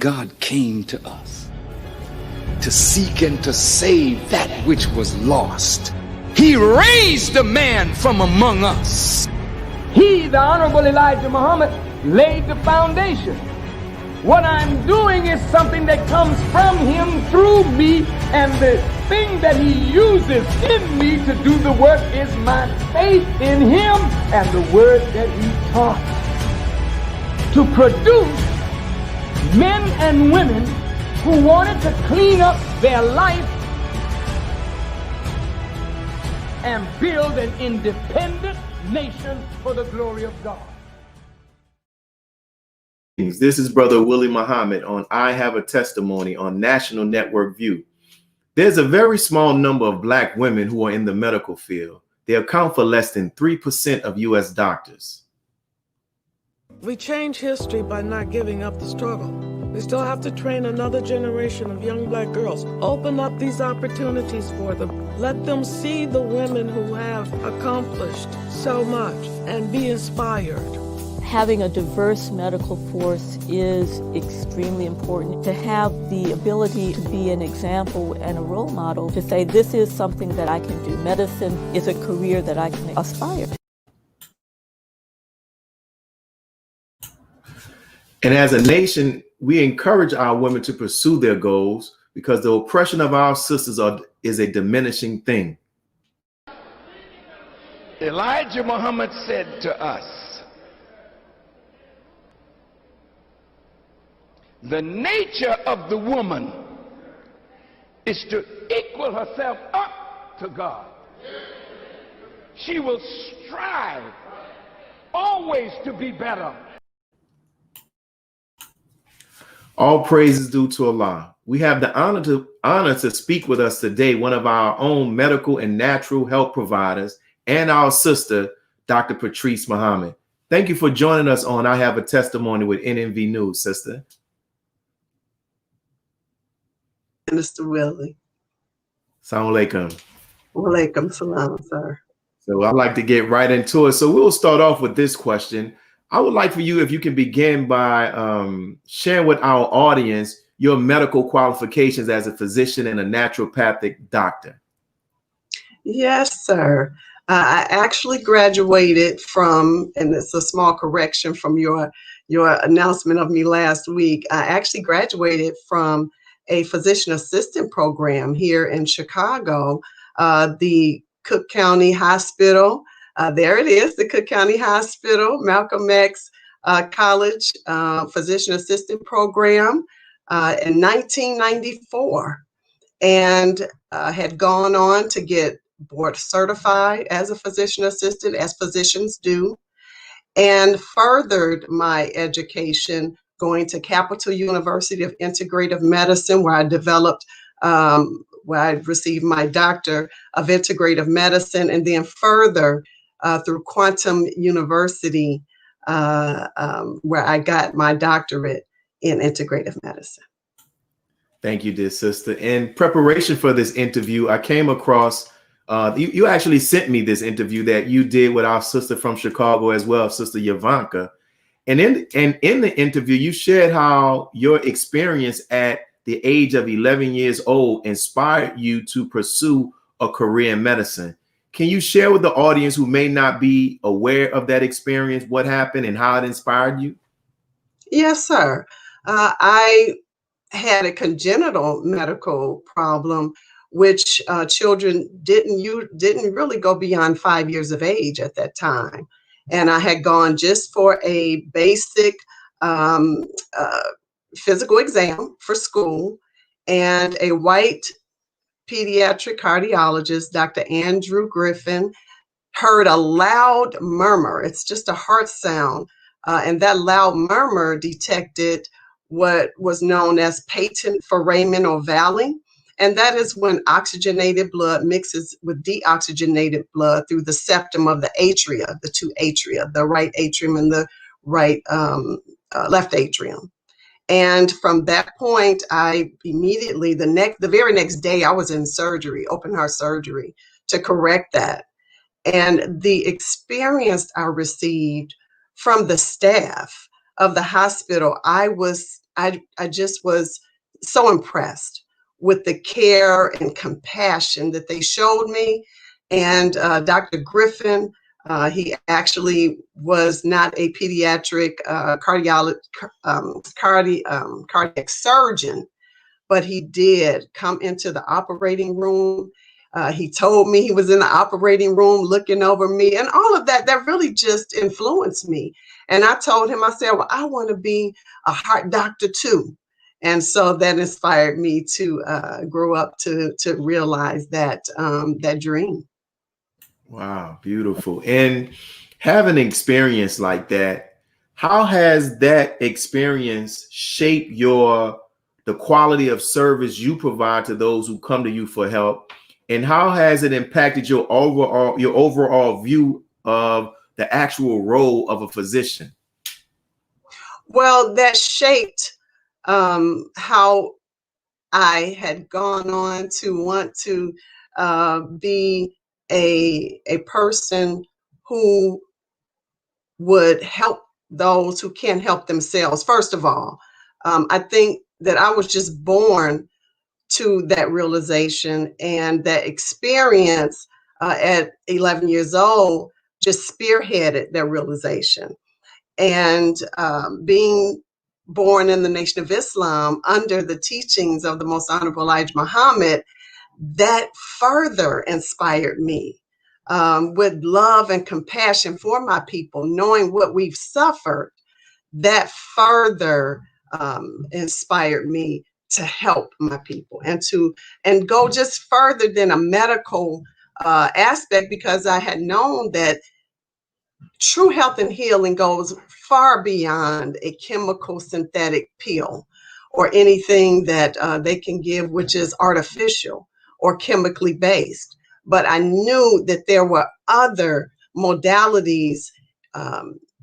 God came to us to seek and to save that which was lost. He raised a man from among us. He, the Honorable Elijah Muhammad, laid the foundation. What I'm doing is something that comes from him through me, and the thing that he uses in me to do the work is my faith in him and the word that he taught. To produce men and women who wanted to clean up their life and build an independent nation for the glory of God. This is Brother Willie Muhammad on I Have a Testimony on National Network View. There's a very small number of Black women who are in the medical field. They account for less than 3% of U.S. doctors. We change history by not giving up the struggle. We still have to train another generation of young Black girls. Open up these opportunities for them. Let them see the women who have accomplished so much and be inspired. Having a diverse medical force is extremely important. To have the ability to be an example and a role model, to say this is something that I can do. Medicine is a career that I can aspire to. And as a nation, we encourage our women to pursue their goals because the oppression of our sisters is a diminishing thing. Elijah Muhammad said to us, the nature of the woman is to equal herself up to God. She will strive always to be better. All praise is due to Allah. We have the honor to speak with us today, one of our own medical and natural health providers and our sister, Dr. Patrice Muhammad. Thank you for joining us on I Have a Testimony with NNV News, sister. Mr. Willie. Assalamu alaikum. Walaikum salam, sir. So I'd like to get right into it. So we'll start off with this question. I would like for you, if you can begin by sharing with our audience your medical qualifications as a physician and a naturopathic doctor. Yes, sir. I actually graduated from, and it's a small correction from your announcement of me last week. I actually graduated from a physician assistant program here in Chicago, the Cook County Hospital. There it is, the Cook County Hospital, Malcolm X College Physician Assistant Program in 1994, and had gone on to get board certified as a physician assistant, as physicians do, and furthered my education going to Capital University of Integrative Medicine, where I developed, where I received my Doctor of Integrative Medicine, and then further through Quantum University, where I got my doctorate in integrative medicine. Thank you, dear sister. In preparation for this interview, I came across, you actually sent me this interview that you did with our sister from Chicago as well, Sister Yavanka. And in the interview, you shared how your experience at the age of 11 years old inspired you to pursue a career in medicine. Can you share with the audience who may not be aware of that experience, what happened and how it inspired you? Yes, sir. I had a congenital medical problem, which children didn't really go beyond 5 years of age at that time. And I had gone just for a basic physical exam for school, and a white pediatric cardiologist, Dr. Andrew Griffin, heard a loud murmur. It's just a heart sound. And that loud murmur detected what was known as patent foramen ovale. And that is when oxygenated blood mixes with deoxygenated blood through the septum of the atria, the two atria, the right atrium and the right left atrium. And from that point, I immediately, the very next day, I was in surgery, open heart surgery, to correct that. And the experience I received from the staff of the hospital, I was I just was so impressed with the care and compassion that they showed me. And Dr. Griffin, he actually was not a pediatric cardiac surgeon, but he did come into the operating room. He told me he was in the operating room looking over me, and all of that, that really just influenced me. And I told him, I said, well, I want to be a heart doctor too. And so that inspired me to grow up to realize that that dream. Wow, beautiful. And having an experience like that, how has that experience shaped the quality of service you provide to those who come to you for help? And how has it impacted your overall view of the actual role of a physician? Well, that shaped how I had gone on to want to be a person who would help those who can't help themselves. First of all, I think that I was just born to that realization, and that experience at 11 years old just spearheaded that realization. And being born in the Nation of Islam under the teachings of the Most Honorable Elijah Muhammad, that further inspired me with love and compassion for my people, knowing what we've suffered. That further inspired me to help my people and go just further than a medical aspect, because I had known that true health and healing goes far beyond a chemical synthetic pill or anything that they can give, which is artificial or chemically based. But I knew that there were other modalities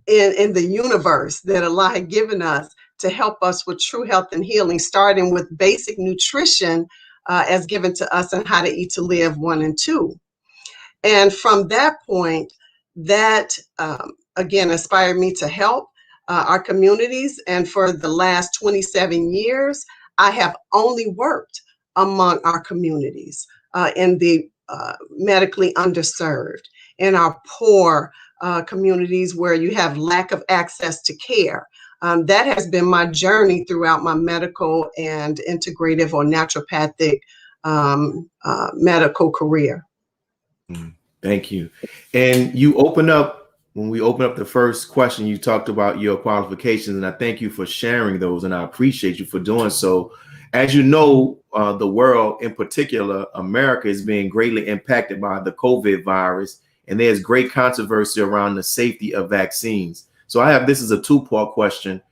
in the universe that Allah had given us to help us with true health and healing, starting with basic nutrition as given to us in How to Eat to Live 1 and 2. And from that point, that again inspired me to help our communities. And for the last 27 years, I have only worked among our communities in the medically underserved, in our poor communities where you have lack of access to care. That has been my journey throughout my medical and integrative or naturopathic medical career. Thank you. And when we open up the first question, you talked about your qualifications, and I thank you for sharing those, and I appreciate you for doing so. As you know, the world, in particular, America, is being greatly impacted by the COVID virus, and there's great controversy around the safety of vaccines. So this is a two-part question.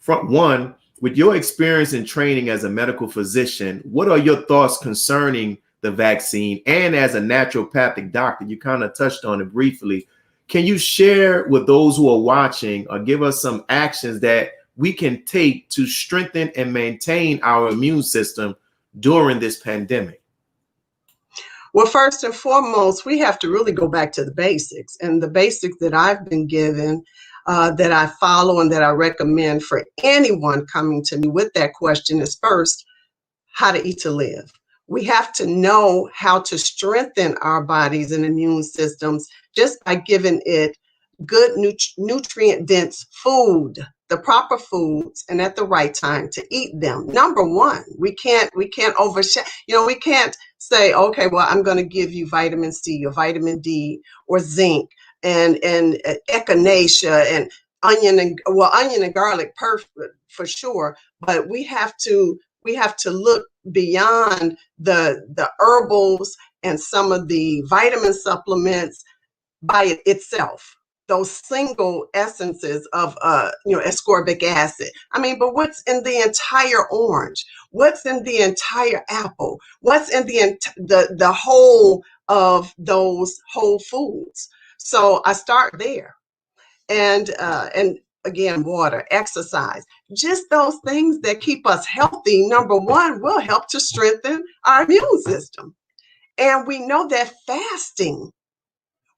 Front one, with your experience and training as a medical physician, what are your thoughts concerning the vaccine? And as a naturopathic doctor, you kind of touched on it briefly. Can you share with those who are watching, or give us some actions that we can take to strengthen and maintain our immune system during this pandemic? Well, first and foremost, we have to really go back to the basics. And the basics that I've been given, that I follow and that I recommend for anyone coming to me with that question is, first, how to eat to live. We have to know how to strengthen our bodies and immune systems just by giving it good nutrient-dense food, the proper foods, and at the right time to eat them. Number one, we can't overshadow. We can't say, okay, well, I'm going to give you vitamin C or vitamin D or zinc and echinacea and onion and garlic, perfect for sure. But we have to look beyond the herbals and some of the vitamin supplements by itself, those single essences of ascorbic acid. But what's in the entire orange? What's in the entire apple? What's in the whole of those whole foods? So I start there. And again, water, exercise, just those things that keep us healthy, number one, will help to strengthen our immune system. And we know that fasting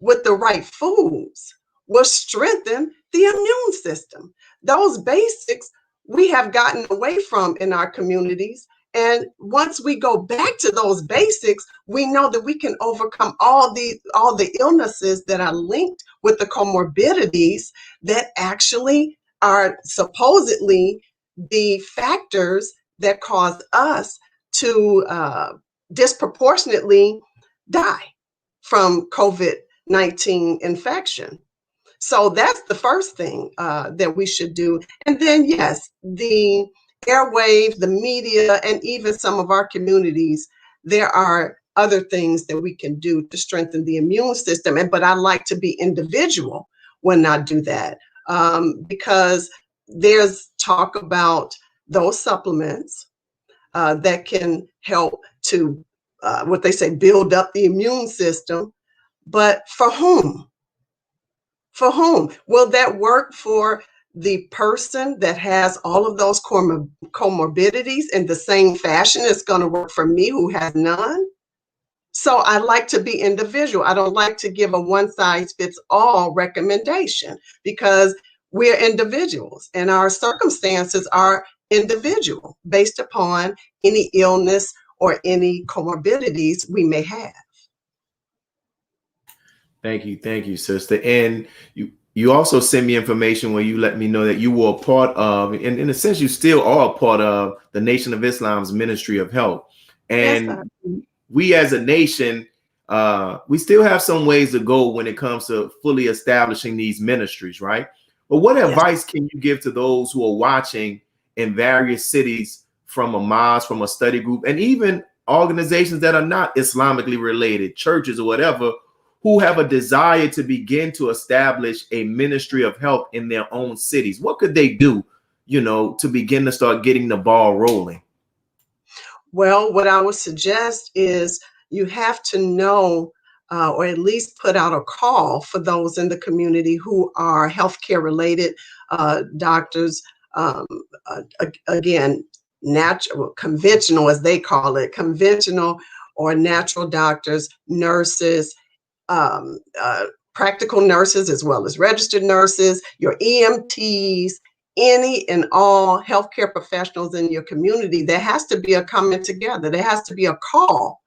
with the right foods will strengthen the immune system. Those basics we have gotten away from in our communities. And once we go back to those basics, we know that we can overcome all the illnesses that are linked with the comorbidities that actually are supposedly the factors that cause us to disproportionately die from COVID-19 infection. So that's the first thing that we should do. And then, yes, the airwaves, the media, and even some of our communities, there are other things that we can do to strengthen the immune system. But I like to be individual when I do that, because there's talk about those supplements that can help to, what they say, build up the immune system. But for whom? For whom? Will that work for the person that has all of those comorbidities in the same fashion it's going to work for me who has none? So I like to be individual. I don't like to give a one-size-fits-all recommendation, because we're individuals and our circumstances are individual based upon any illness or any comorbidities we may have. Thank you, sister. And you also sent me information where you let me know that you were a part of, and in a sense, you still are a part of the Nation of Islam's Ministry of Health. And yes, we as a nation, we still have some ways to go when it comes to fully establishing these ministries, right? But what advice can you give to those who are watching in various cities, from a mosque, from a study group, and even organizations that are not Islamically related, churches or whatever, who have a desire to begin to establish a ministry of health in their own cities? What could they do, to begin to start getting the ball rolling? Well, what I would suggest is you have to know, or at least put out a call for those in the community who are healthcare related doctors, again, natural, conventional, as they call it, conventional or natural doctors, nurses, practical nurses, as well as registered nurses, your EMTs, any and all healthcare professionals in your community. There has to be a coming together. There has to be a call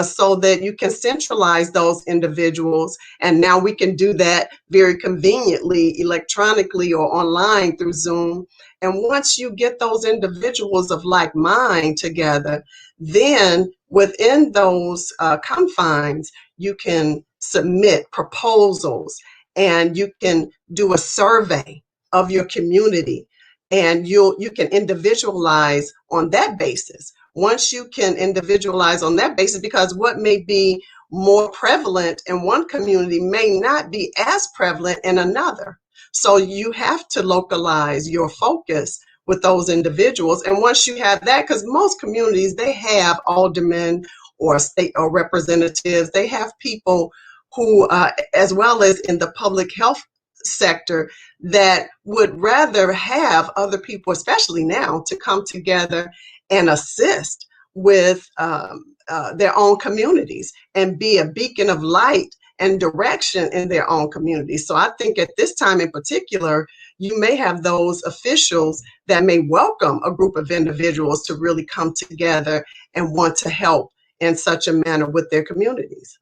so that you can centralize those individuals. And now we can do that very conveniently, electronically or online through Zoom. And once you get those individuals of like mind together, then within those confines, you can submit proposals and you can do a survey of your community, and you can individualize on that basis. Once you can individualize on that basis, because what may be more prevalent in one community may not be as prevalent in another. So you have to localize your focus with those individuals. And once you have that, because most communities, they have aldermen or state or representatives, they have people who, as well as in the public health sector, that would rather have other people, especially now, to come together and assist with their own communities and be a beacon of light and direction in their own communities. So I think at this time in particular, you may have those officials that may welcome a group of individuals to really come together and want to help in such a manner with their communities.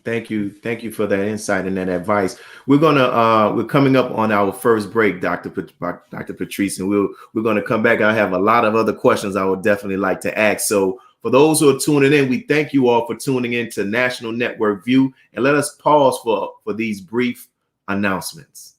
Thank you for that insight and that advice. We're coming up on our first break, Dr. Patrice, and we're gonna come back. I have a lot of other questions I would definitely like to ask. So for those who are tuning in, we thank you all for tuning in to National Network View, and let us pause for these brief announcements.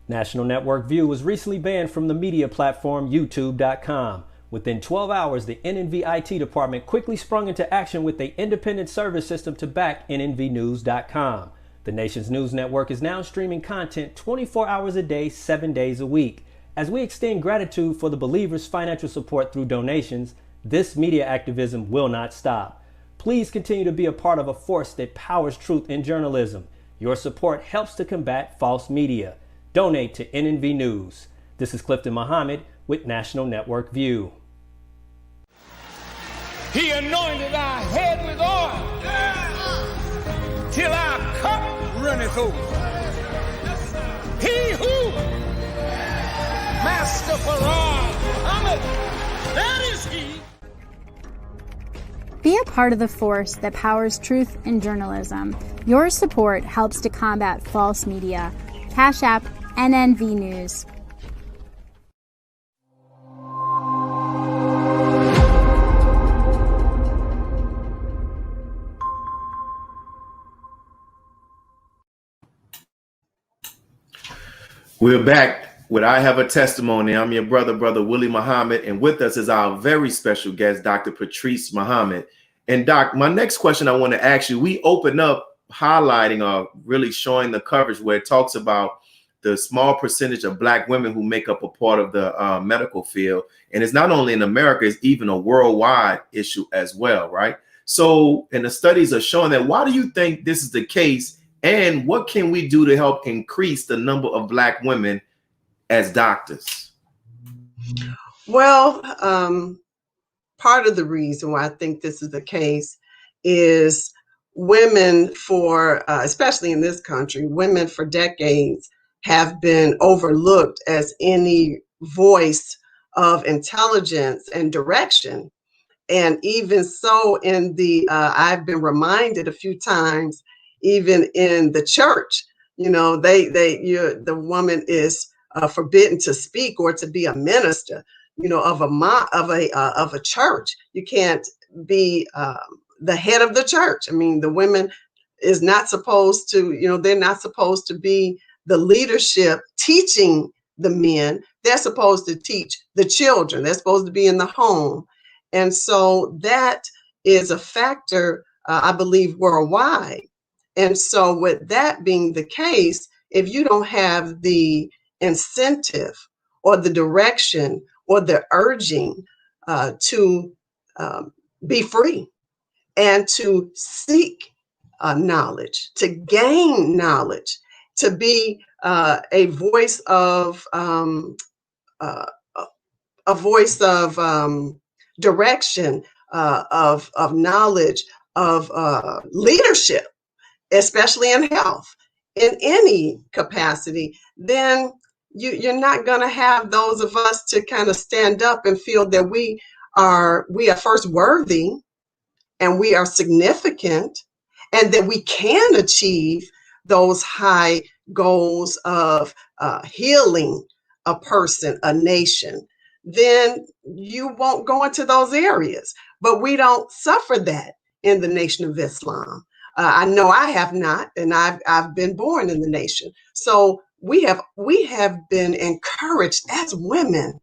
National Network View was recently banned from the media platform YouTube.com. Within 12 hours, the NNV IT department quickly sprung into action with an independent service system to back NNVnews.com. The nation's news network is now streaming content 24 hours a day, 7 days a week. As we extend gratitude for the believers' financial support through donations, this media activism will not stop. Please continue to be a part of a force that powers truth in journalism. Your support helps to combat false media. Donate to NNV News. This is Clifton Muhammad with National Network View. He anointed our head with oil till our cup runneth over. He who, Master FARRAKHAN, part of the force that powers truth in journalism. Your support helps to combat false media. Cash App NNV News. We're back with I Have a Testimony. I'm your brother Willie Muhammad, and with us is our very special guest, Dr. Patrice Muhammad. And Doc, my next question I want to ask you, we open up highlighting or really showing the coverage where it talks about the small percentage of Black women who make up a part of the medical field. And it's not only in America, it's even a worldwide issue as well, right? So, and the studies are showing that. Why do you think this is the case? And what can we do to help increase the number of Black women as doctors? Well, part of the reason why I think this is the case is women especially in this country, women for decades have been overlooked as any voice of intelligence and direction. And even so I've been reminded a few times, even in the church, the woman is forbidden to speak or to be a minister, of a church. You can't be the head of the church. I mean, the women is not supposed to, they're not supposed to be the leadership teaching the men. They're supposed to teach the children. They're supposed to be in the home. And so that is a factor, I believe, worldwide. And so with that being the case, if you don't have the incentive or the direction or the urging to be free and to seek knowledge, to gain knowledge, to be a voice of direction, of knowledge, of leadership, especially in health, in any capacity, then you're not going to have those of us to kind of stand up and feel that we are first worthy and we are significant and that we can achieve those high goals of healing a person, a nation. Then you won't go into those areas. But we don't suffer that in the Nation of Islam. I know I have not, and I've been born in the nation. So we have been encouraged as women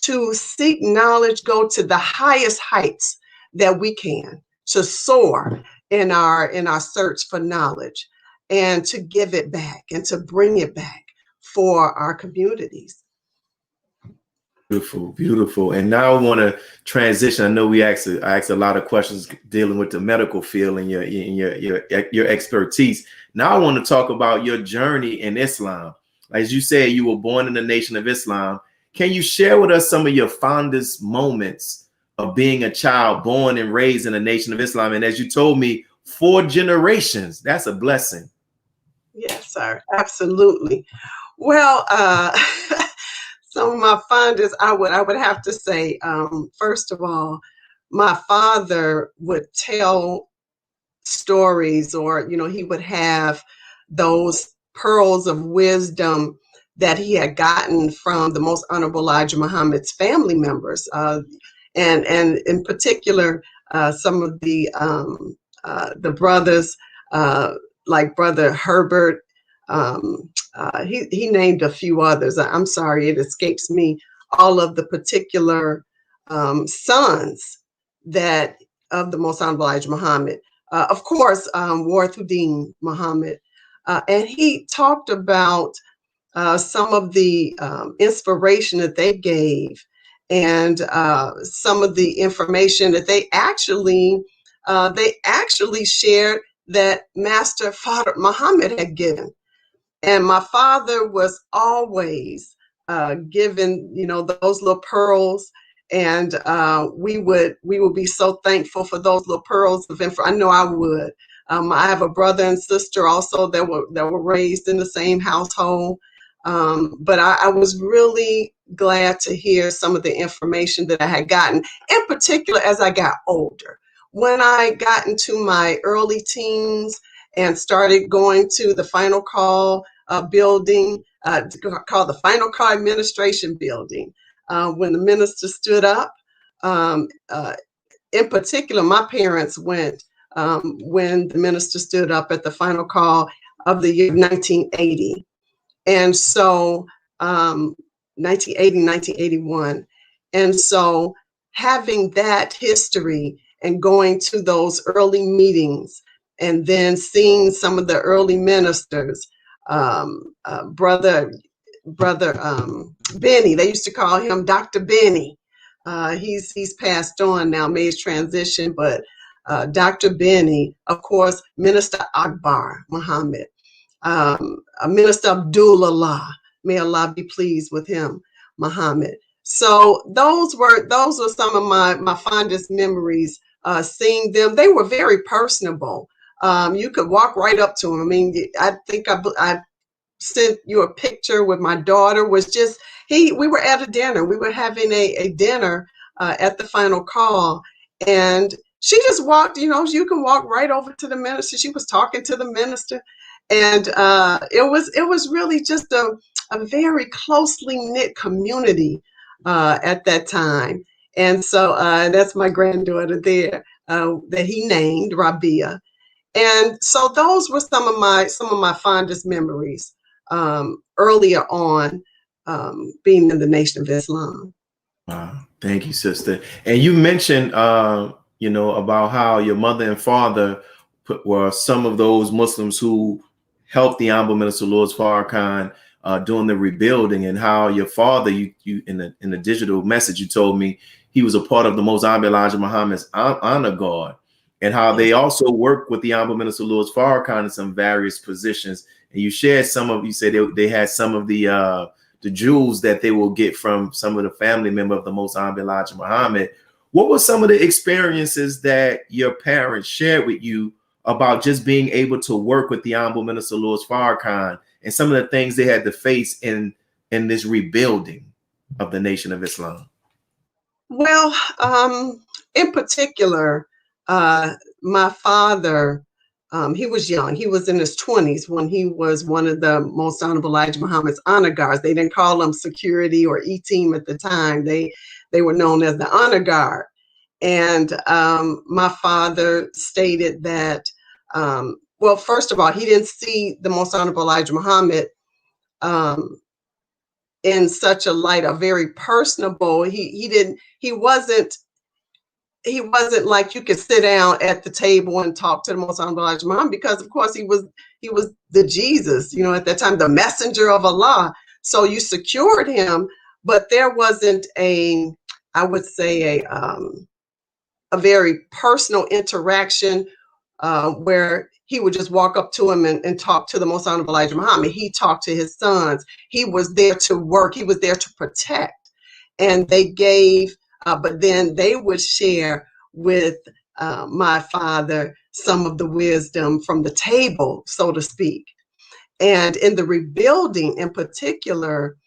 to seek knowledge, go to the highest heights that we can, to soar in our search for knowledge, and to give it back and to bring it back for our communities. Beautiful, beautiful. And now I want to transition. I know I asked a lot of questions dealing with the medical field and your expertise. Now I want to talk about your journey in Islam. As you said, you were born in the Nation of Islam. Can you share with us some of your fondest moments of being a child born and raised in the Nation of Islam? And as you told me, 4 generations, that's a blessing. Yes, sir. Absolutely. Well, some of my fondest, I would have to say, first of all, my father would tell stories, or, he would have those pearls of wisdom that he had gotten from the Most Honorable Elijah Muhammad's family members. And in particular, some of the brothers, like Brother Herbert, he named a few others. I'm sorry, it escapes me all of the particular sons that of the Most Honorable Elijah Muhammad. Of course, Warthuddin Muhammad. And he talked about some of the inspiration that they gave, and some of the information that they actually shared that Master Farrakhan Muhammad had given. And my father was always given, those little pearls, and we would be so thankful for those little pearls of info. I know I would. I have a brother and sister also that were raised in the same household. But I was really glad to hear some of the information that I had gotten, in particular as I got older. when I got into my early teens and started going to the Final Call building, called the Final Call Administration Building, when the minister stood up, in particular, my parents went when the minister stood up at the final call of the year 1980. And so 1980, 1981. And so having that history and going to those early meetings and then seeing some of the early ministers, brother Benny, they used to call him Dr. Benny. He's passed on now, made his transition, but Dr. Benny, of course, Minister Akbar Muhammad, Minister Abdullah, may Allah be pleased with him, Muhammad. So those were some of my fondest memories. Seeing them, they were very personable. You could walk right up to them. I mean, I think I sent you a picture with my daughter. Was just we were at a dinner. We were having a dinner at the final call, and she just walked. You can walk right over to the minister. She was talking to the minister, and it was really just a very closely knit community at that time. And so that's my granddaughter there that he named Rabia. And so those were some of my fondest memories earlier on, being in the Nation of Islam. Wow. Thank you, sister. And you mentioned, about how your mother and father were some of those Muslims who helped the Honorable Minister Louis Farrakhan during the rebuilding, and how your father, you in the digital message, you told me he was a part of the Most Honorable Elijah Muhammad's honor guard, and how they also worked with the Honorable Minister Louis Farrakhan in some various positions. And you shared you said they had some of the jewels that they will get from some of the family member of the Most Honorable Elijah Muhammad. What were some of the experiences that your parents shared with you about just being able to work with the Honorable Minister Louis Farrakhan, and some of the things they had to face in this rebuilding of the Nation of Islam? Well, in particular, my father, he was young. He was in his 20s when he was one of the Most Honorable Elijah Muhammad's honor guards. They didn't call them security or E-team at the time. They were known as the honor guard. And my father stated that, well, first of all, he didn't see the Most Honorable Elijah Muhammad in such a light, a very personable. He wasn't like you could sit down at the table and talk to the Most Honorable Elijah Muhammad, because of course he was the Jesus, at that time, the messenger of Allah. So you secured him, but there wasn't I would say a very personal interaction where he would just walk up to him and talk to the Most Honorable Elijah Muhammad. He talked to his sons. He was there to work. He was there to protect. And they gave, but then they would share with my father some of the wisdom from the table, so to speak. And in the rebuilding in particular,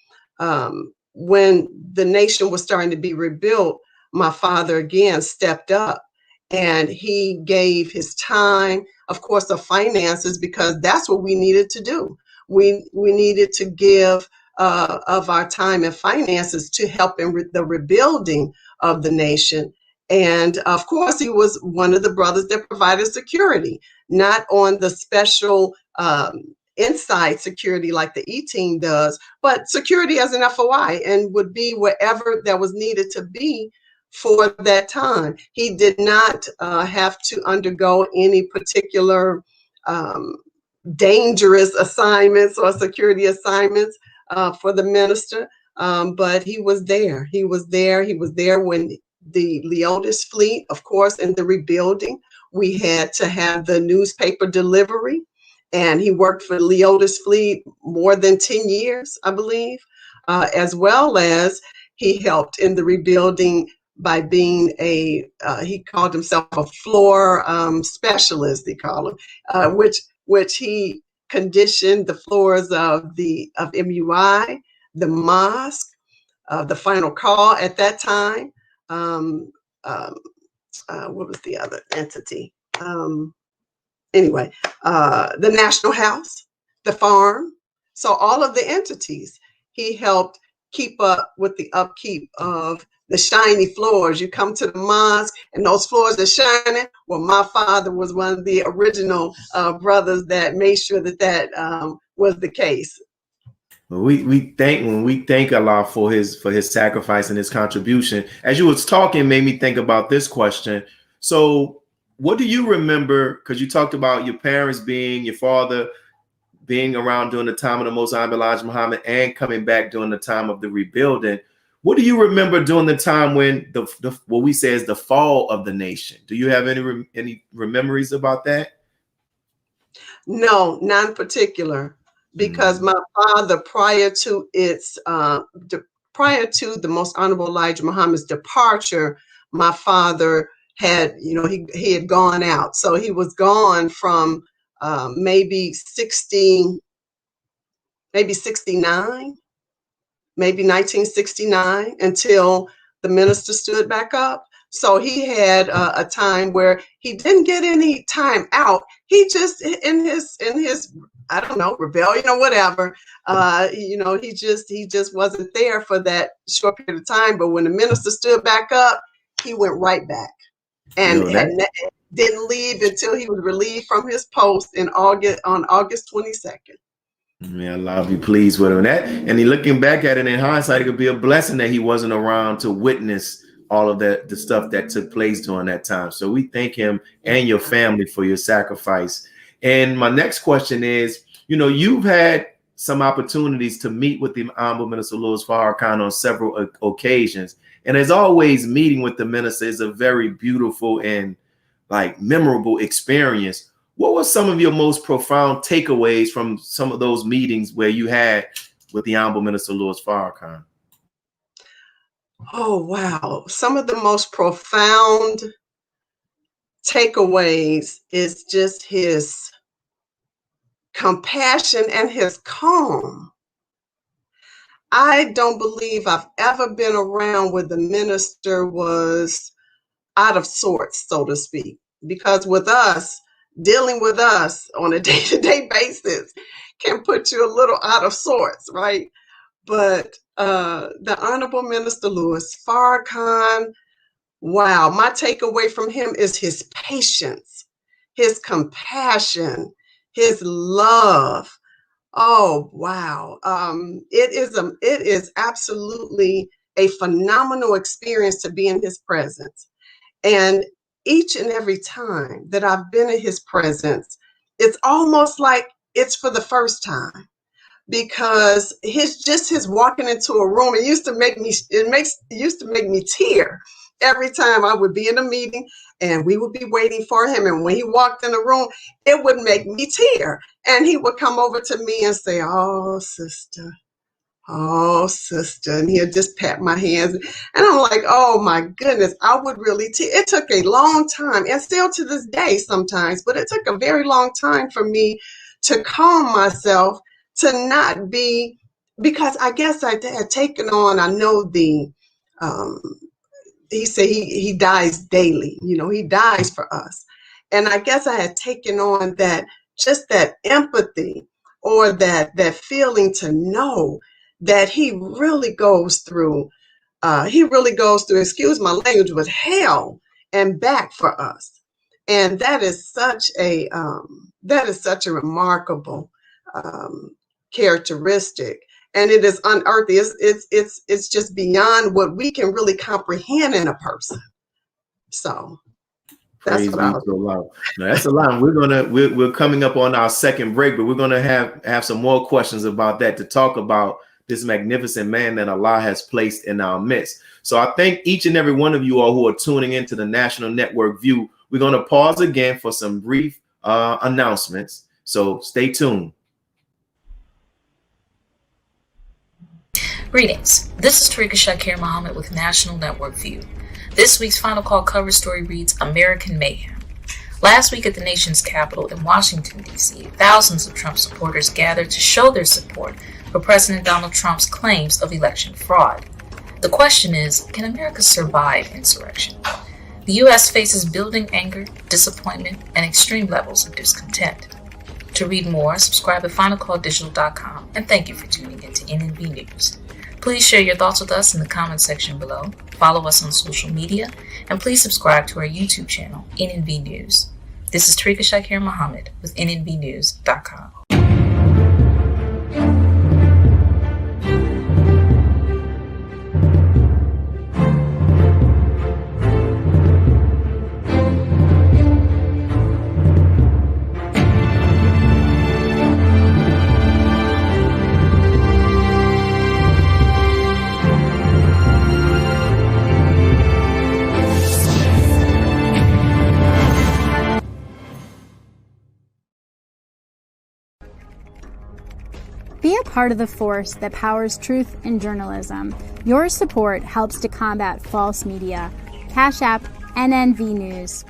when the nation was starting to be rebuilt, my father again stepped up, and he gave his time, of course, the finances, because that's what we needed to do. We needed to give of our time and finances to help in the rebuilding of the nation. And of course, he was one of the brothers that provided security, not on the special inside security like the E-team does, but security as an FOI, and would be wherever that was needed to be for that time. He did not have to undergo any particular dangerous assignments or security assignments for the minister, but he was there. He was there when the Leotis fleet, of course, in the rebuilding, we had to have the newspaper delivery, and he worked for Leotis fleet more than 10 years, I believe, as well as he helped in the rebuilding by being he called himself a floor specialist, they call him, which he conditioned the floors of MUI, the mosque, the final call at that time, what was the other entity? Anyway, the National House, the farm. So all of the entities, he helped keep up with the upkeep of the shiny floors. You come to the mosque and those floors are shining. Well, my father was one of the original brothers that made sure that was the case. We thank Allah for his sacrifice and his contribution. As you was talking, made me think about this question. So what do you remember? Because you talked about your parents your father being around during the time of the Most Honorable Elijah Muhammad and coming back during the time of the rebuilding. What do you remember during the time when the what we say is the fall of the nation? Do you have any memories about that? No, not in particular, because my father, prior to the Most Honorable Elijah Muhammad's departure, my father had, he had gone out. So he was gone from maybe 69, maybe 1969, until the minister stood back up. So he had a time where he didn't get any time out. He just in his I don't know, rebellion or whatever. He just wasn't there for that short period of time. But when the minister stood back up, he went right back and didn't leave until he was relieved from his post on August 22nd. Yeah, Allah be pleased with him. And looking back at it in hindsight, it could be a blessing that he wasn't around to witness all of the stuff that took place during that time. So we thank him and your family for your sacrifice. And my next question is, you've had some opportunities to meet with the Honorable Minister Louis Farrakhan on several occasions. And as always, meeting with the minister is a very beautiful and memorable experience. What were some of your most profound takeaways from some of those meetings where you had with the Honorable Minister Louis Farrakhan? Oh, wow. Some of the most profound takeaways is just his compassion and his calm. I don't believe I've ever been around where the minister was out of sorts, so to speak, because dealing with us on a day-to-day basis can put you a little out of sorts, right? But the Honorable Minister Louis Farrakhan, wow, my takeaway from him is his patience, his compassion, his love. Oh, wow. It is absolutely a phenomenal experience to be in his presence. And each and every time that I've been in his presence, it's almost like it's for the first time, because his walking into a room, it used to make me tear every time I would be in a meeting and we would be waiting for him. And when he walked in the room, it would make me tear. And he would come over to me and say, "Oh, sister. Oh, sister." And he'll just pat my hands. And I'm like, oh my goodness, I would really it took a long time, and still to this day sometimes, but it took a very long time for me to calm myself, to not be, because I guess I had taken on, I know he said he dies daily, he dies for us. And I guess I had taken on that empathy, or that feeling to know that he really goes through, excuse my language, but hell and back for us. And that is such a remarkable characteristic. And it is unearthly. It's just beyond what we can really comprehend in a person. So that's what I was. Now, that's a lot. We're coming up on our second break, but we're gonna have some more questions about that, to talk about this magnificent man that Allah has placed in our midst. So I thank each and every one of you all who are tuning into the National Network View. We're going to pause again for some brief announcements. So stay tuned. Greetings. This is Tarika Shakir Muhammad with National Network View. This week's Final Call cover story reads American Mayhem. Last week at the nation's capital in Washington, D.C., thousands of Trump supporters gathered to show their support for President Donald Trump's claims of election fraud. The question is, can America survive insurrection? The U.S. faces building anger, disappointment, and extreme levels of discontent. To read more, subscribe at finalcalldigital.com, and thank you for tuning in to NNV News. Please share your thoughts with us in the comments section below, follow us on social media, and please subscribe to our YouTube channel, NNV News. This is Patrice Muhammad with NNVnews.com. Be a part of the force that powers truth in journalism. Your support helps to combat false media. Cash App, NNV News.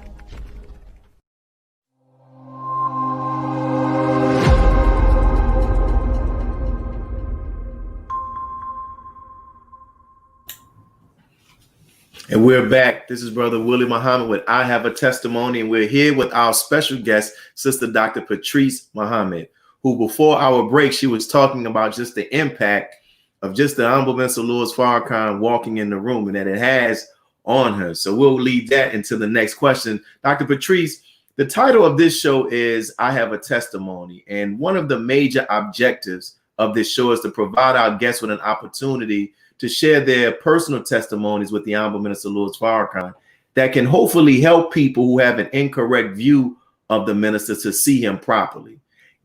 And we're back. This is Brother Willie Muhammad with I Have a Testimony, and we're here with our special guest, Sister Dr. Patrice Muhammad, who before our break, she was talking about just the impact of just the Honorable Minister Louis Farrakhan walking in the room and that it has on her. So we'll lead that into the next question. Dr. Patrice, the title of this show is I Have a Testimony. And one of the major objectives of this show is to provide our guests with an opportunity to share their personal testimonies with the Honorable Minister Louis Farrakhan that can hopefully help people who have an incorrect view of the minister to see him properly.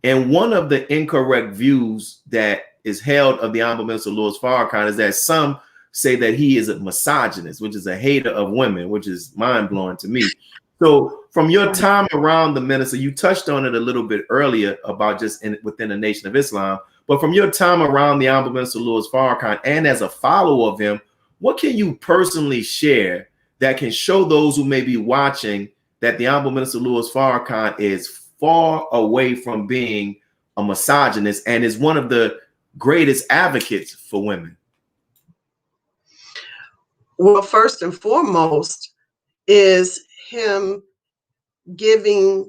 And one of the incorrect views that is held of the Honorable Minister Louis Farrakhan is that some say that he is a misogynist, which is a hater of women, which is mind-blowing to me. So from your time around the minister, you touched on it a little bit earlier about just within the Nation of Islam, but from your time around the Honorable Minister Louis Farrakhan and as a follower of him, what can you personally share that can show those who may be watching that the Honorable Minister Louis Farrakhan is far away from being a misogynist and is one of the greatest advocates for women? Well, first and foremost is him giving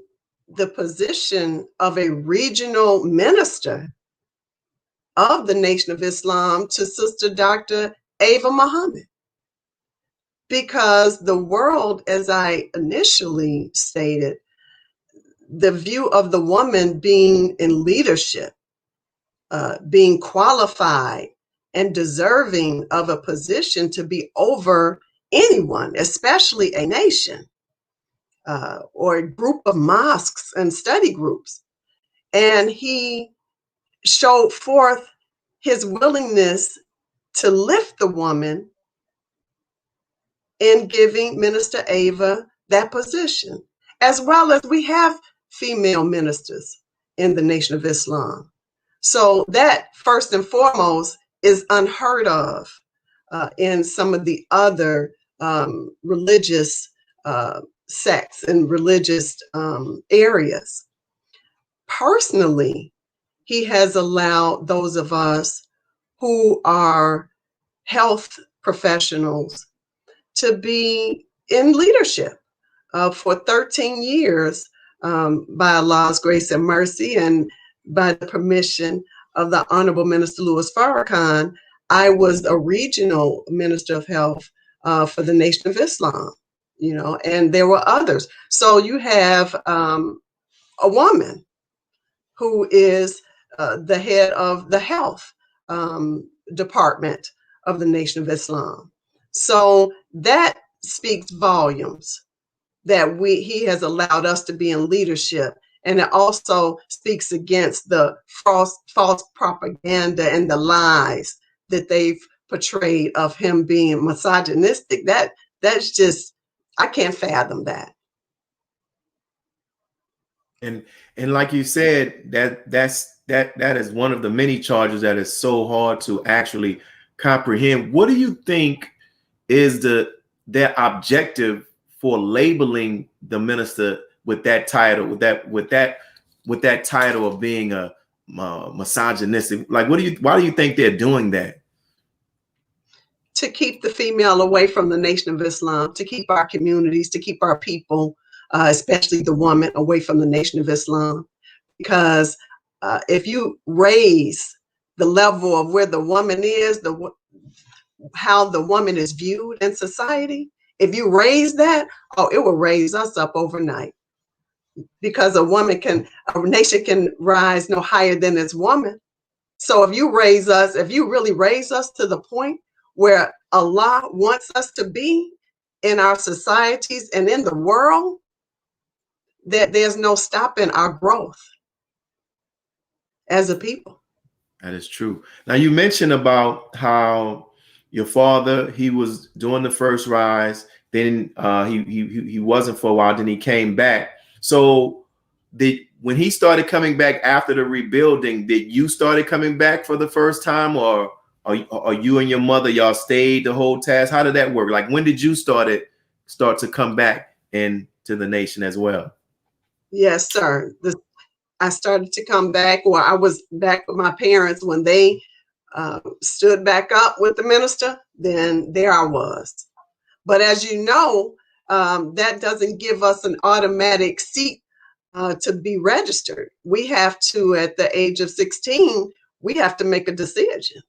the position of a regional minister of the Nation of Islam to Sister Dr. Ava Muhammad. Because the world, as I initially stated, the view of the woman being in leadership, being qualified and deserving of a position to be over anyone, especially a nation or a group of mosques and study groups. And he showed forth his willingness to lift the woman in giving Minister Ava that position, as well as we have female ministers in the Nation of Islam. So that first and foremost is unheard of in some of the other religious sects and religious areas. Personally, he has allowed those of us who are health professionals to be in leadership for 13 years by Allah's grace and mercy, and by the permission of the Honorable Minister Louis Farrakhan. I was a regional minister of health for the Nation of Islam, and there were others. So you have a woman who is the head of the health department of the Nation of Islam. So that speaks volumes that he has allowed us to be in leadership. And it also speaks against the false propaganda and the lies that they've portrayed of him being misogynistic. That's just, I can't fathom that. And like you said, that is one of the many charges that is so hard to actually comprehend. What do you think is their objective for labeling the minister with that title, with that title of being a misogynistic? Like, why do you think they're doing that? to keep the female away from the Nation of Islam, to keep our communities, to keep our people, especially the woman, away from the Nation of Islam. Because if you raise the level of where the woman is, how the woman is viewed in society, if you raise that, it will raise us up overnight. Because a nation can rise no higher than its woman. So if you really raise us to the point where Allah wants us to be in our societies and in the world, that there's no stopping our growth as a people. That is true. Now, you mentioned about how your father, he was doing the first rise, then he wasn't for a while, then he came back. So when he started coming back after the rebuilding, did you started coming back for the first time, or you and your mother, y'all stayed the whole task? How did that work? Like, when did you start to come back into the nation as well? Yes, sir. I started to come back, or I was back with my parents when they stood back up with the minister. Then there I was. But as you know, that doesn't give us an automatic seat to be registered. We have to, at the age of 16, we have to make a decision.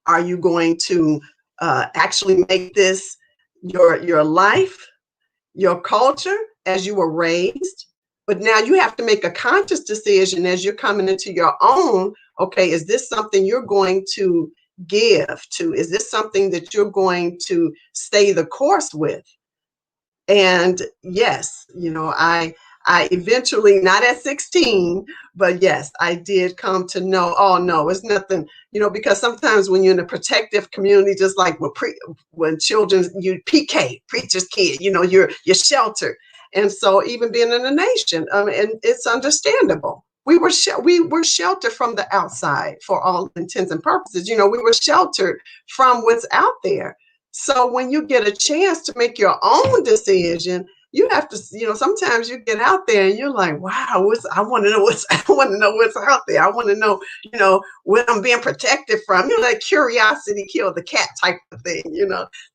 Are you going to actually make this your life, your culture, as you were raised? But now you have to make a conscious decision as you're coming into your own. Okay, is this something you're going to give to? Is this something that you're going to stay the course with? And yes, I eventually, not at 16, but yes, I did come to know, oh no, it's nothing, because sometimes when you're in a protective community, just like when children, you PK, preacher's kid, you're sheltered. And so even being in a nation, and it's understandable. We were sheltered from the outside for all intents and purposes. We were sheltered from what's out there. So when you get a chance to make your own decision, you have to, sometimes you get out there and you're like, wow, I want to know what's out there. I want to know, what I'm being protected from. That curiosity killed the cat type of thing,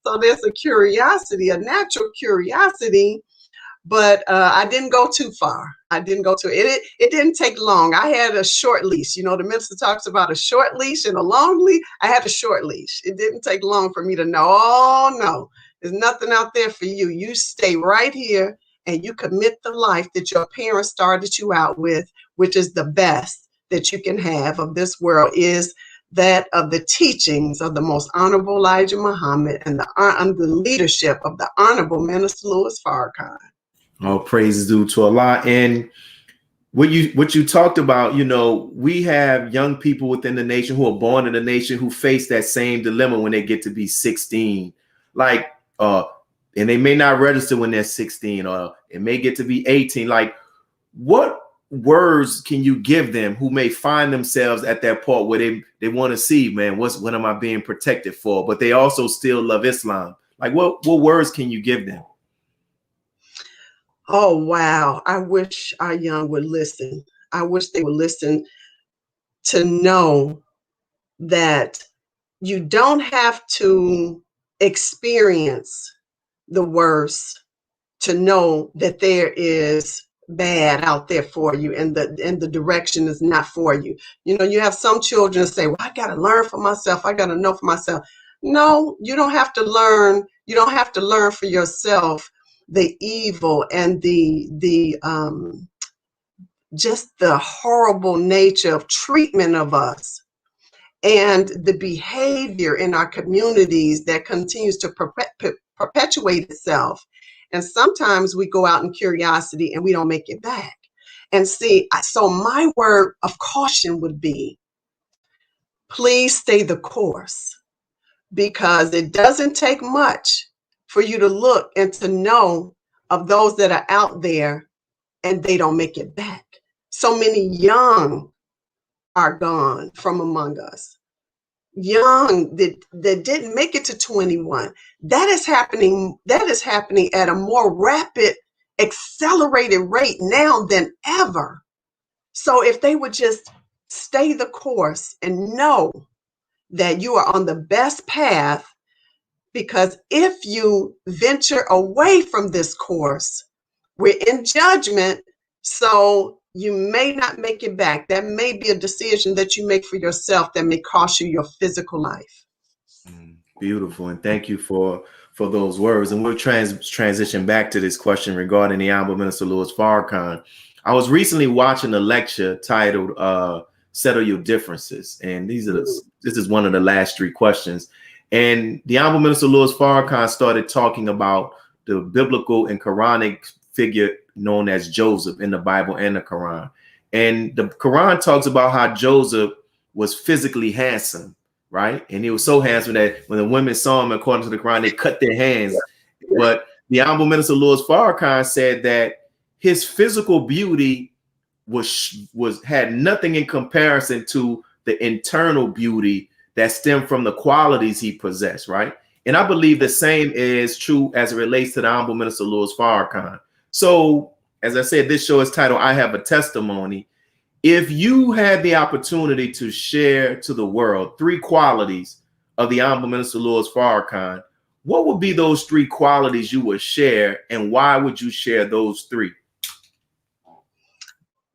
So there's a curiosity, a natural curiosity. But I didn't go too far. It didn't take long. I had a short leash. The minister talks about a short leash and a long leash. I had a short leash. It didn't take long for me to know, oh no, there's nothing out there for you. You stay right here and you commit the life that your parents started you out with, which is the best that you can have of this world, is that of the teachings of the most honorable Elijah Muhammad and the leadership of the honorable Minister Louis Farrakhan. All praises due to Allah. And what you talked about, we have young people within the nation who are born in the nation who face that same dilemma when they get to be 16. Like, and they may not register when they're 16, or it may get to be 18. Like, what words can you give them who may find themselves at that point where they want to see, man, what am I being protected for? But they also still love Islam. Like, what words can you give them? Oh, wow. I wish our young would listen. I wish they would listen to know that you don't have to experience the worst to know that there is bad out there for you, and the direction is not for you. You have some children say, well, I got to learn for myself. I got to know for myself. No, you don't have to learn. You don't have to learn for yourself the evil and the just the horrible nature of treatment of us, and the behavior in our communities that continues to perpetuate itself. And sometimes we go out in curiosity and we don't make it back. And see, so my word of caution would be, please stay the course, because it doesn't take much for you to look and to know of those that are out there and they don't make it back. So many young are gone from among us. Young that didn't make it to 21. That is happening at a more rapid, accelerated rate now than ever. So if they would just stay the course and know that you are on the best path, Because if you venture away from this course, we're in judgment, so you may not make it back. That may be a decision that you make for yourself that may cost you your physical life. Beautiful, and thank you for those words. And we'll transition back to this question regarding the Honorable Minister Louis Farrakhan. I was recently watching a lecture titled "Settle Your Differences," and this is one of the last 3 questions. And the Honorable Minister Louis Farrakhan started talking about the biblical and Quranic figure known as Joseph in the Bible and the Quran. And the Quran talks about how Joseph was physically handsome, right? And he was so handsome that when the women saw him, according to the Quran, they cut their hands. But the Honorable Minister Louis Farrakhan said that his physical beauty had nothing in comparison to the internal beauty that stemmed from the qualities he possessed, right? And I believe the same is true as it relates to the Honorable Minister Louis Farrakhan. So, as I said, this show is titled "I Have a Testimony." If you had the opportunity to share to the world 3 qualities of the Honorable Minister Louis Farrakhan, what would be those 3 qualities you would share, and why would you share those 3?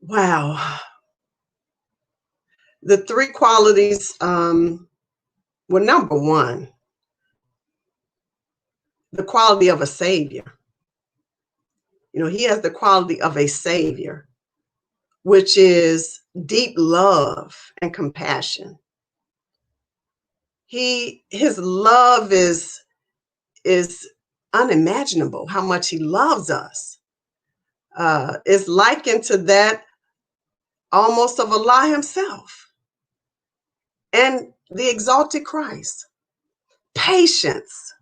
Wow. The 3 qualities, well, number 1, the quality of a savior. You know, he has the quality of a savior, which is deep love and compassion. His love is unimaginable, how much he loves us. It's likened to that almost of Allah himself and the exalted Christ. Patience.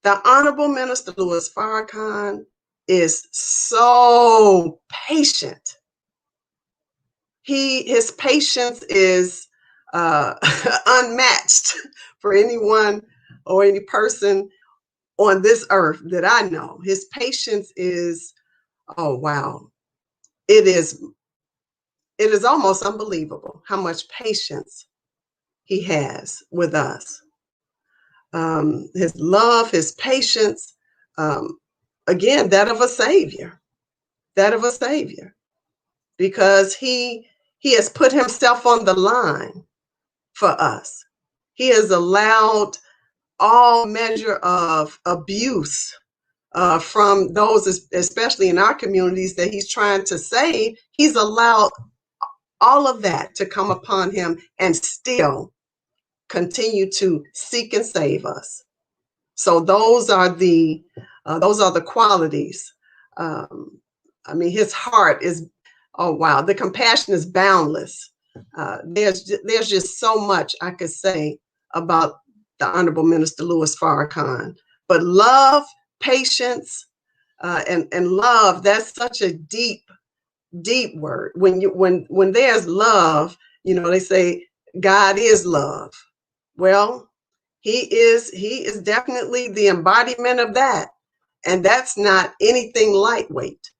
The Honorable Minister Louis Farrakhan is so patient. His patience is unmatched for anyone or any person on this earth that I know. His patience is, oh wow, it is almost unbelievable how much patience he has with us. His love, his patience, again, that of a savior, because he has put himself on the line for us. He has allowed all measure of abuse from those, especially in our communities, that he's trying to save. He's allowed all of that to come upon him and still continue to seek and save us. So those are the qualities. I mean, his heart is, oh wow, the compassion is boundless. There's just so much I could say about the Honorable Minister Louis Farrakhan. But love, patience, and love, that's such a deep word. When there's love, you know, they say God is love. Well, he is definitely the embodiment of that. And that's not anything lightweight.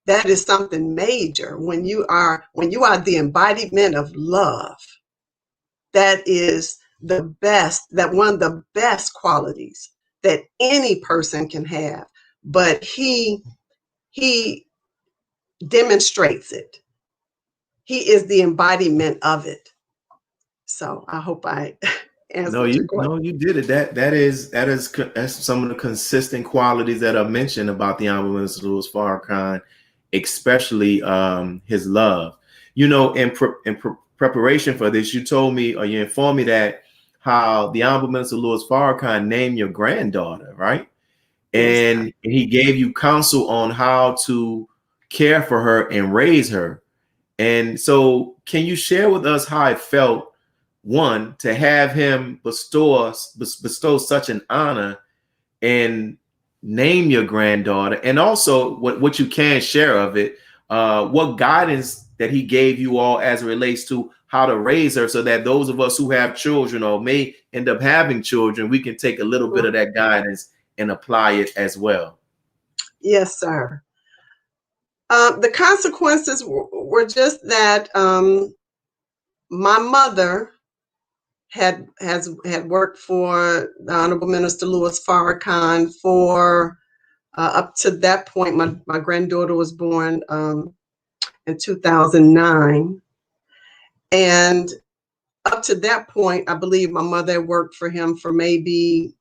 That is something major. When you are the embodiment of love, that is one of the best qualities that any person can have. But he demonstrates it. He is the embodiment of it. So I hope I answered your question. No, you did it. That's some of the consistent qualities that are mentioned about the Honorable Minister Louis Farrakhan, especially his love. You know, in preparation for this, you told me, or you informed me, that how the Honorable Minister Louis Farrakhan named your granddaughter, right? And yes, he gave you counsel on how to care for her and raise her. And so, can you share with us how it felt, one, to have him bestow such an honor and name your granddaughter, and also what you can share of it, what guidance that he gave you all as it relates to how to raise her, so that those of us who have children or may end up having children, we can take a little bit of that guidance and apply it as well. Yes, sir. The consequences were just that my mother had worked for the Honorable Minister Louis Farrakhan for up to that point. My granddaughter was born in 2009, and up to that point, I believe my mother worked for him for maybe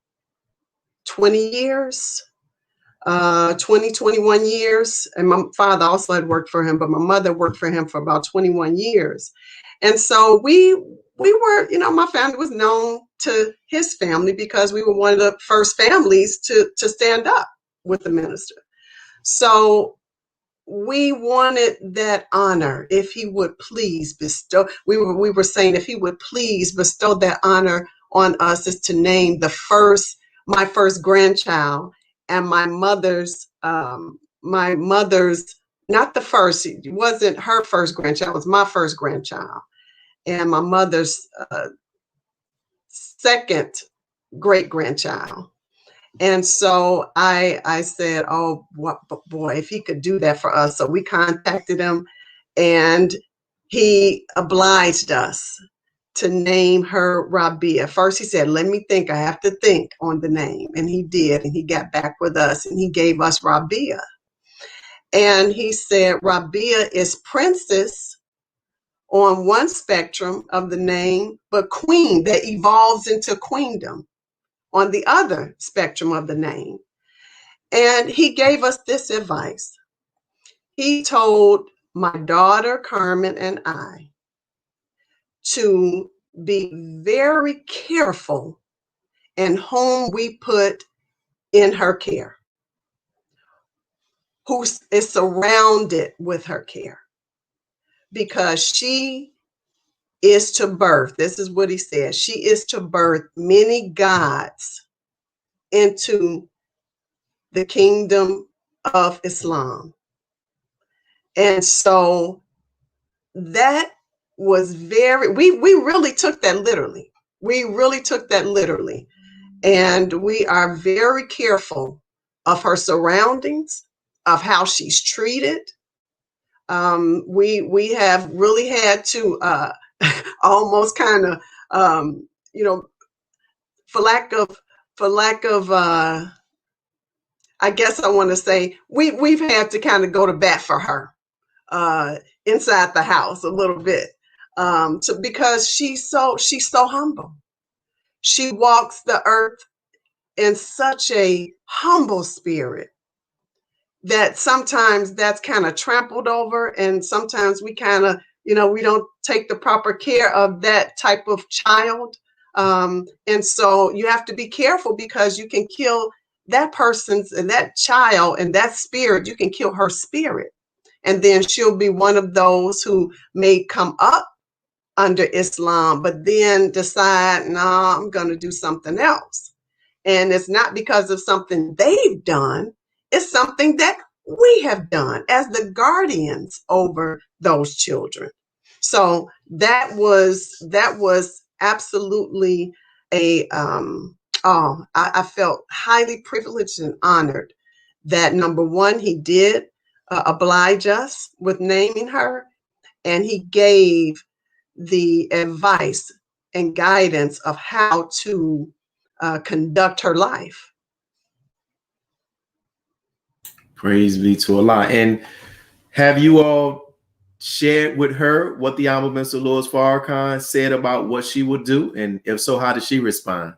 20 years, 21 years. And my father also had worked for him, but my mother worked for him for about 21 years. And so we were, my family was known to his family because we were one of the first families to stand up with the minister. So we wanted that honor, if he would please bestow. We were saying, if he would please bestow that honor on us, is to name my first grandchild, and my mother's, not the first, it wasn't her first grandchild, it was my first grandchild, and my mother's second great grandchild. And so I said, oh boy, if he could do that for us. So we contacted him, and he obliged us to name her Rabia. First he said, let me think, I have to think on the name. And he did, and he got back with us, and he gave us Rabia. And he said, Rabia is princess on one spectrum of the name, but queen, that evolves into queendom on the other spectrum of the name. And he gave us this advice. He told my daughter Carmen and I to be very careful in whom we put in her care, who is surrounded with her care, because she is to birth, this is what he said, she is to birth many gods into the kingdom of Islam. And so that was we really took that literally. We really took that literally. And we are very careful of her surroundings, of how she's treated. We have really had to almost kind of, for lack of, I guess I want to say, we've had to kind of go to bat for her inside the house a little bit, because she's so humble. She walks the earth in such a humble spirit that sometimes that's kind of trampled over, and sometimes we kind of, we don't take the proper care of that type of child. And so you have to be careful, because you can kill that person's and that child and that spirit. You can kill her spirit. And then she'll be one of those who may come up under Islam, but then decide, no, I'm going to do something else. And it's not because of something they've done. It's something that we have done as the guardians over those children. So that was absolutely I felt highly privileged and honored that, number one, he did oblige us with naming her, and he gave the advice and guidance of how to conduct her life. Praise be to Allah. And have you all shared with her what the Honorable Minister Louis Farrakhan said about what she would do? And if so, how did she respond?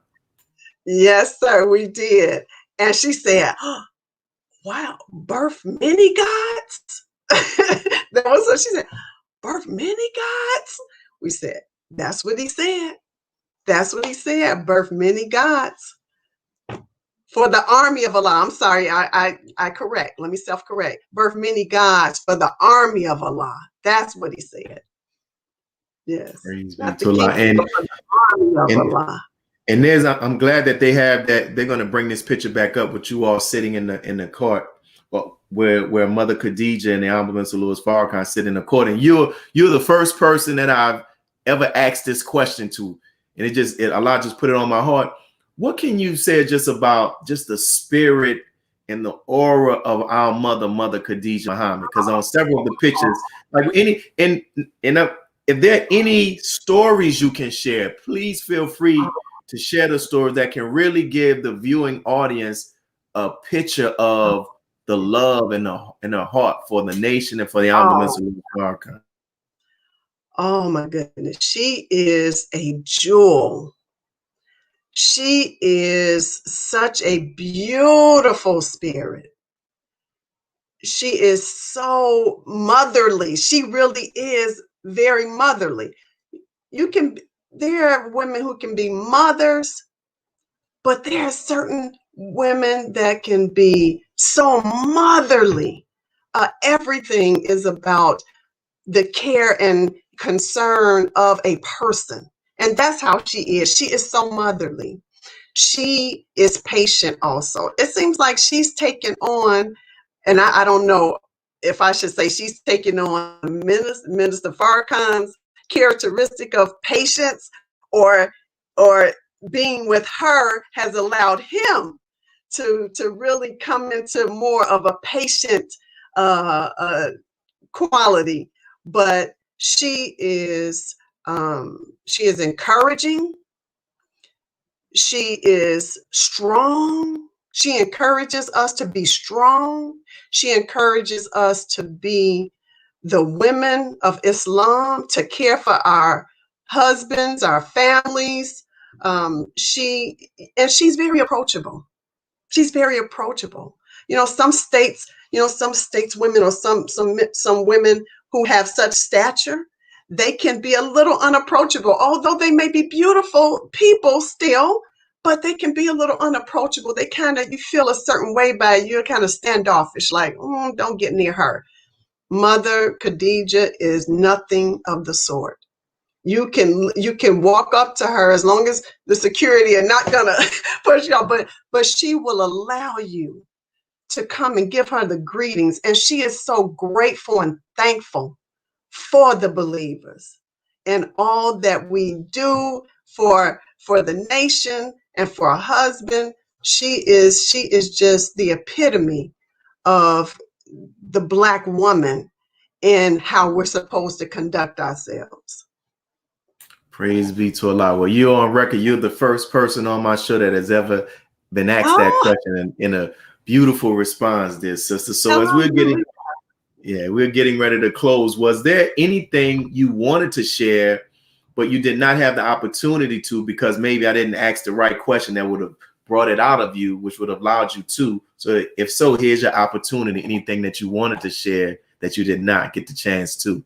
Yes, sir, we did. And she said, oh, wow, birth many gods? That was what she said. Birth many gods? We said, that's what he said. That's what he said. Birth many gods. For the army of Allah. I'm sorry, I correct. Let me self-correct. Birth many gods for the army of Allah. That's what he said. Yes. Praise Not be the to Allah. kingdom, but the army of Allah. And I'm glad that they have that. They're going to bring this picture back up with you all sitting in the court, where Mother Khadija and the Honorable Minister Louis Farrakhan sit in the court. And you're the first person that I've ever asked this question to, and Allah just put it on my heart. What can you say just about just the spirit and the aura of our Mother Khadija Muhammad? Because on several of the pictures, like if there are any stories you can share, please feel free to share the stories that can really give the viewing audience a picture of the love and the heart for the nation and for the Honorable Mr. Farrakhan. Oh my goodness. She is a jewel. She is such a beautiful spirit. She is so motherly. She really is very motherly. There are women who can be mothers, but there are certain women that can be so motherly. Everything is about the care and concern of a person. And that's how she is. She is so motherly. She is patient also. It seems like she's taken on, and I don't know if I should say she's taken on Minister Farrakhan's characteristic of patience, or being with her has allowed him to really come into more of a patient quality. But she is encouraging. She is strong. She encourages us to be strong. She encourages us to be the women of Islam, to care for our husbands, our families. She's very approachable. She's very approachable. Some states, women, or some women who have such stature, they can be a little unapproachable, although they may be beautiful people still, but they can be a little unapproachable. You feel a certain way by it. You're kind of standoffish, like, don't get near her. Mother Khadija is nothing of the sort. You can walk up to her, as long as the security are not gonna push you off, but she will allow you to come and give her the greetings. And she is so grateful and thankful for the believers and all that we do for the nation and for her husband. She is just the epitome of the Black woman and how we're supposed to conduct ourselves. Praise be to Allah. Well, you're on record. You're the first person on my show that has ever been asked that question in a beautiful response, dear sister. So as we're getting ready to close, was there anything you wanted to share, but you did not have the opportunity to, because maybe I didn't ask the right question that would have brought it out of you, which would have allowed you to? So if so, here's your opportunity. Anything that you wanted to share that you did not get the chance to?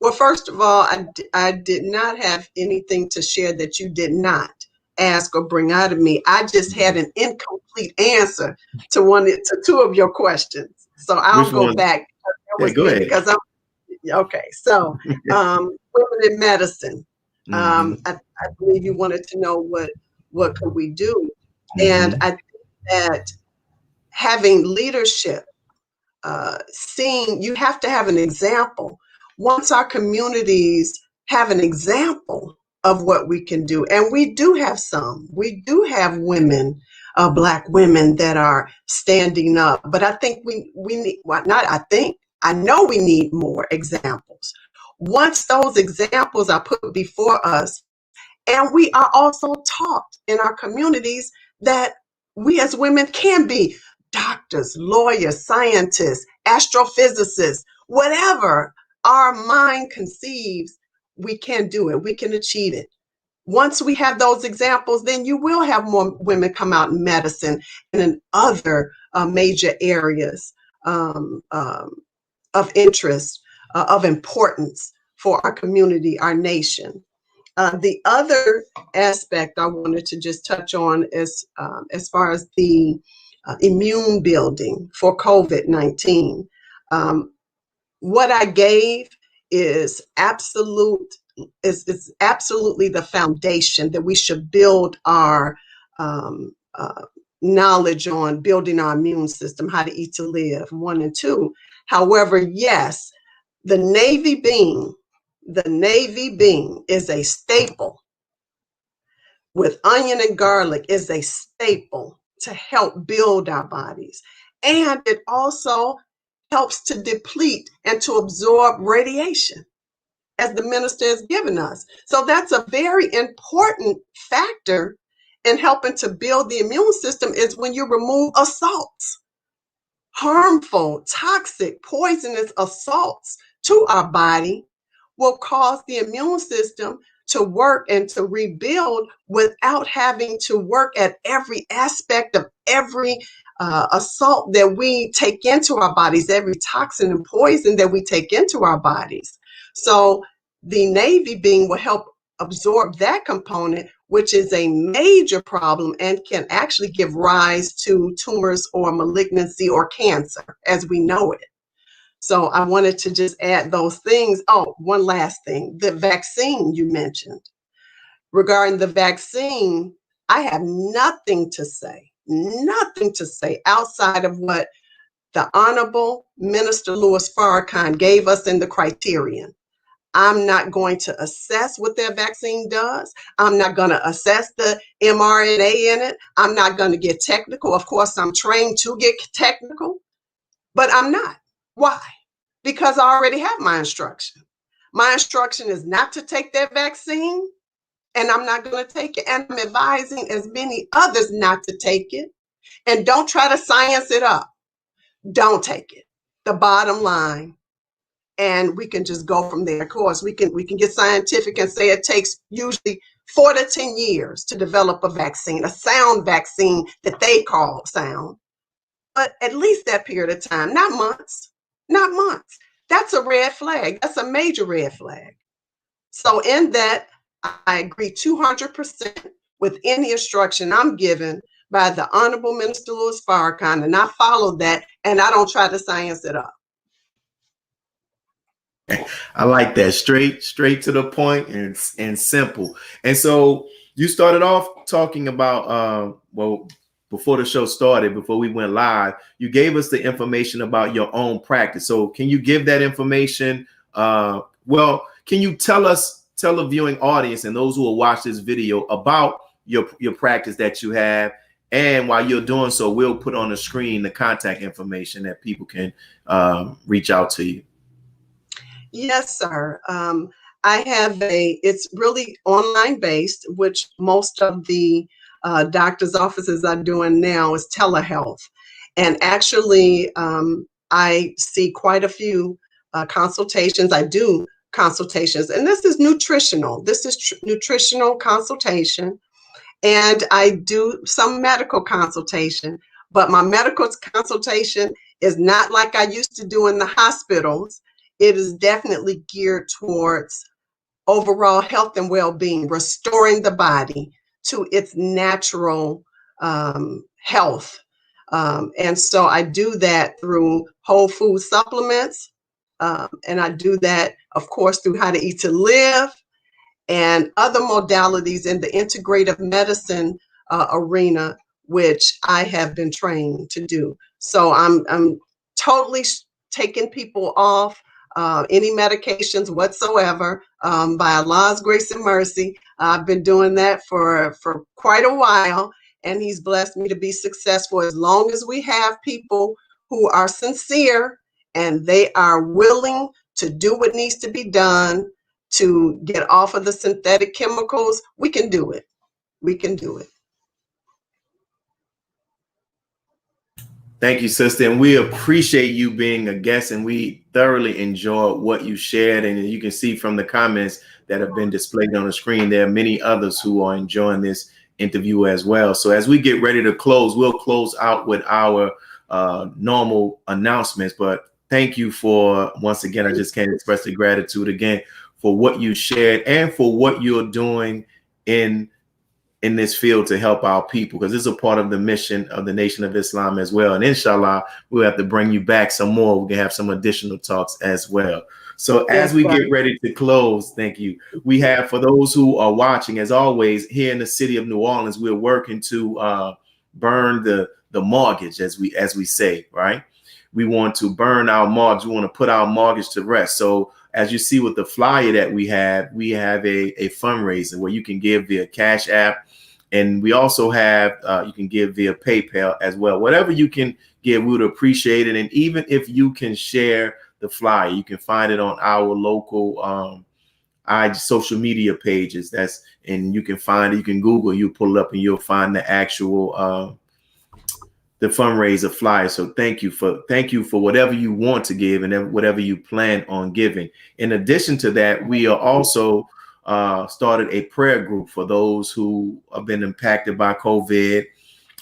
Well, first of all, I did not have anything to share that you did not ask or bring out of me. I just had an incomplete answer to two of your questions. So I'll go back. Go ahead. Because okay. So women in medicine. I believe you wanted to know what could we do. And I think that having leadership, you have to have an example. Once our communities have an example of what we can do, and we do have women, Black women that are standing up, but I think we need, well, not I think, I know we need more examples. Once those examples are put before us, and we are also taught in our communities that we as women can be doctors, lawyers, scientists, astrophysicists, whatever our mind conceives, we can do it. We can achieve it. Once we have those examples, then you will have more women come out in medicine and in other major areas of interest, of importance for our community, our nation. The other aspect I wanted to just touch on is as far as the immune building for COVID-19. What I gave is absolutely the foundation that we should build our knowledge on, building our immune system, how to eat to live, 1 and 2. However, yes, the navy bean is a staple. With onion and garlic is a staple to help build our bodies. And it also helps to deplete and to absorb radiation. as the minister has given us. So that's a very important factor in helping to build the immune system, is when you remove assaults, harmful, toxic, poisonous assaults to our body will cause the immune system to work and to rebuild without having to work at every aspect of every assault that we take into our bodies, every toxin and poison that we take into our bodies. So the Navy being will help absorb that component, which is a major problem and can actually give rise to tumors or malignancy or cancer as we know it. So I wanted to just add those things. Oh, one last thing, the vaccine you mentioned. Regarding the vaccine, I have nothing to say outside of what the Honorable Minister Louis Farrakhan gave us in the criterion. I'm not going to assess what their vaccine does. I'm not going to assess the mRNA in it. I'm not going to get technical. Of course, I'm trained to get technical, but I'm not. Why? Because I already have my instruction. My instruction is not to take that vaccine, and I'm not going to take it. And I'm advising as many others not to take it. And don't try to science it up. Don't take it. The bottom line. And we can just go from there. Of course, we can get scientific and say it takes usually 4 to 10 years to develop a vaccine, a sound vaccine that they call sound. But at least that period of time, not months, not months. That's a red flag. That's a major red flag. So in that, I agree 200% with any instruction I'm given by the Honorable Minister Louis Farrakhan, and I follow that, and I don't try to science it up. I like that, straight to the point and simple. And so you started off talking about well, before the show started, before we went live, you gave us the information about your own practice. So can you give that information? Well, can you tell the viewing audience and those who will watch this video about your practice that you have? And while you're doing so, we'll put on the screen the contact information that people can reach out to you. Yes, sir. I have it's really online based, which most of the doctor's offices are doing now is telehealth. And actually, I see quite a few consultations. I do consultations, and this is nutritional. This is nutritional consultation. And I do some medical consultation, but my medical consultation is not like I used to do in the hospitals. It is definitely geared towards overall health and well-being, restoring the body to its natural health. And so I do that through whole food supplements. And I do that, of course, through How to Eat to Live and other modalities in the integrative medicine arena, which I have been trained to do. So I'm totally taking people off any medications whatsoever by Allah's grace and mercy. I've been doing that for quite a while, and He's blessed me to be successful. As long as we have people who are sincere and they are willing to do what needs to be done to get off of the synthetic chemicals, we can do it. We can do it. Thank you, sister. And we appreciate you being a guest, and we thoroughly enjoy what you shared. And you can see from the comments that have been displayed on the screen, there are many others who are enjoying this interview as well. So as we get ready to close, we'll close out with our normal announcements. But thank you for, once again, I just can't express the gratitude again for what you shared and for what you're doing in this field to help our people, because this is a part of the mission of the Nation of Islam as well. And inshallah, we'll have to bring you back some more. We can have some additional talks as well. So as we get ready to close, thank you. We have, for those who are watching, as always, here in the city of New Orleans, we're working to burn the mortgage, as we say, right? We want to burn our mortgage. We want to put our mortgage to rest. So as you see with the flyer that we have a fundraiser where you can give via Cash App. And we also have, you can give via PayPal as well. Whatever you can give, we would appreciate it. And even if you can share the flyer, you can find it on our local social media pages. And you can find it. You can Google, you pull it up, and you'll find the actual the fundraiser flyer. So thank you for whatever you want to give and whatever you plan on giving. In addition to that, we are also started a prayer group for those who have been impacted by COVID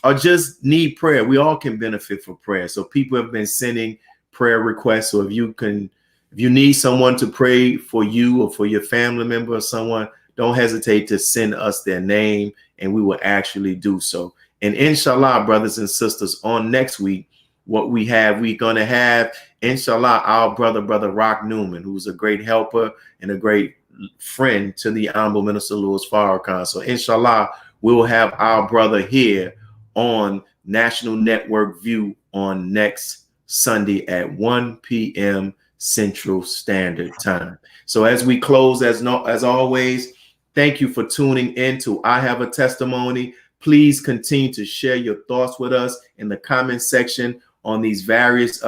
or just need prayer. We all can benefit from prayer. So people have been sending prayer requests. So if you need someone to pray for you or for your family member or someone, don't hesitate to send us their name and we will actually do so. And inshallah, brothers and sisters, on next week, we're going to have, inshallah, our brother Rock Newman, who's a great helper and a great friend to the Honorable Minister Louis Farrakhan. So inshallah, we'll have our brother here on National Network View on next Sunday at 1 p.m. Central Standard Time. So as we close, as always, thank you for tuning in to I Have a Testimony. Please continue to share your thoughts with us in the comment section on these various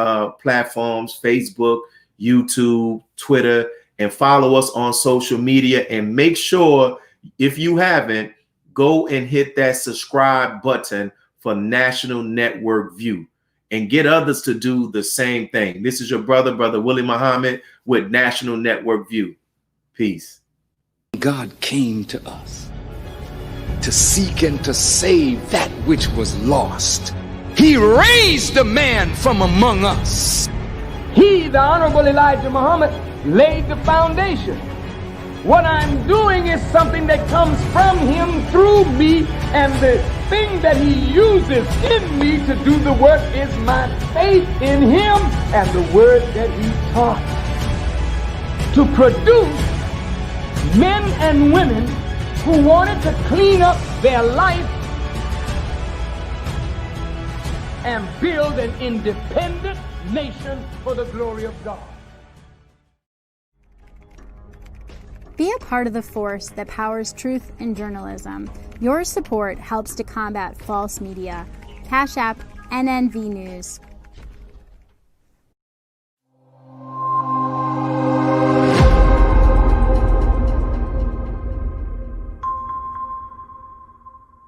platforms, Facebook, YouTube, Twitter, and follow us on social media. And make sure, if you haven't, go and hit that subscribe button for National Network View and get others to do the same thing. This is your brother Willie Muhammad with National Network View. Peace. God came to us to seek and to save that which was lost. He raised a man from among us. He, the Honorable Elijah Muhammad, laid the foundation. What I'm doing is something that comes from him through me, and the thing that he uses in me to do the work is my faith in him and the word that he taught. To produce men and women who wanted to clean up their life and build an independent nation for the glory of God. Be a part of the force that powers truth in journalism. Your support helps to combat false media. Cash App NNV News.